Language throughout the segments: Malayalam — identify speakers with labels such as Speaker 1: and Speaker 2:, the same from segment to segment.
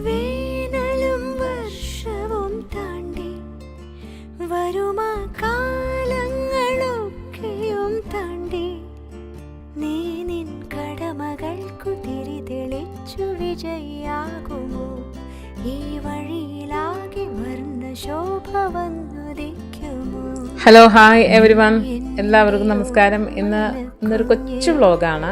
Speaker 1: വേനലും വർഷവും താണ്ടി വരുമാ കാലങ്ങളൊക്കെയും താണ്ടി നീ നിൻ കടമകൾക്കു തിരി തെളിച്ചു വിജയിയാകുമോ? ഈ വഴിയിലാകെ വർണ്ണ ശോഭ വന്നുദിക്കുമോ?
Speaker 2: ഹലോ, ഹായ് എവരി വൺ, എല്ലാവർക്കും നമസ്കാരം. ഇന്നൊരു കൊച്ചു വ്ളോഗാണ്.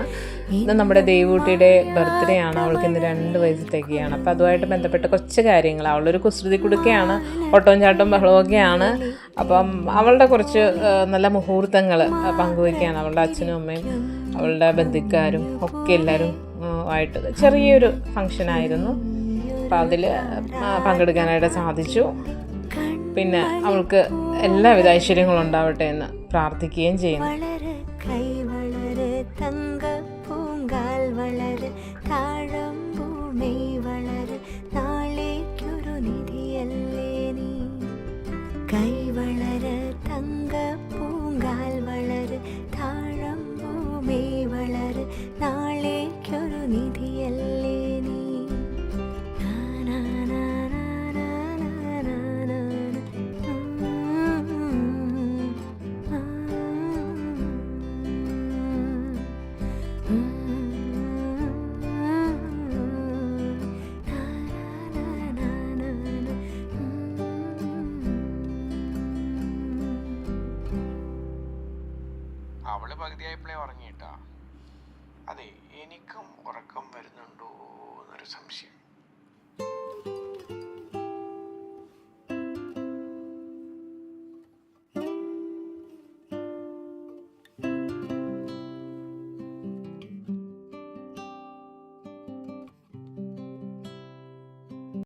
Speaker 2: ഇന്ന് നമ്മുടെ ദേവൂട്ടിയുടെ ബർത്ത്ഡേ ആണ്. അവൾക്ക് ഇന്ന് 2 വയസ്സത്തേക്കാണ്. അപ്പോൾ അതുമായിട്ട് ബന്ധപ്പെട്ട കുറച്ച് കാര്യങ്ങൾ, അവളൊരു കുസൃതി കുടുക്കയാണ്, ഓട്ടവും ചാട്ടവും ബഹളമൊക്കെയാണ്. അപ്പം അവളുടെ കുറച്ച് നല്ല മുഹൂർത്തങ്ങൾ പങ്കുവയ്ക്കുകയാണ്. അവളുടെ അച്ഛനും അമ്മയും അവളുടെ ബന്ധുക്കാരും ഒക്കെ എല്ലാവരും ആയിട്ട് ചെറിയൊരു ഫങ്ഷനായിരുന്നു. അപ്പോൾ അതിൽ പങ്കെടുക്കാനായിട്ട് സാധിച്ചു. പിന്നെ അവൾക്ക് എല്ലാവിധ ഐശ്വര്യങ്ങളും ഉണ്ടാവട്ടെ എന്ന് പ്രാർത്ഥിക്കുകയും ചെയ്യുന്നു.
Speaker 3: അവള് പകുതിയായപ്പോഴേ ഉറങ്ങിയിട്ടാ. അതെ, എനിക്കും ഉറക്കം വരുന്നുണ്ടോ എന്നൊരു സംശയം.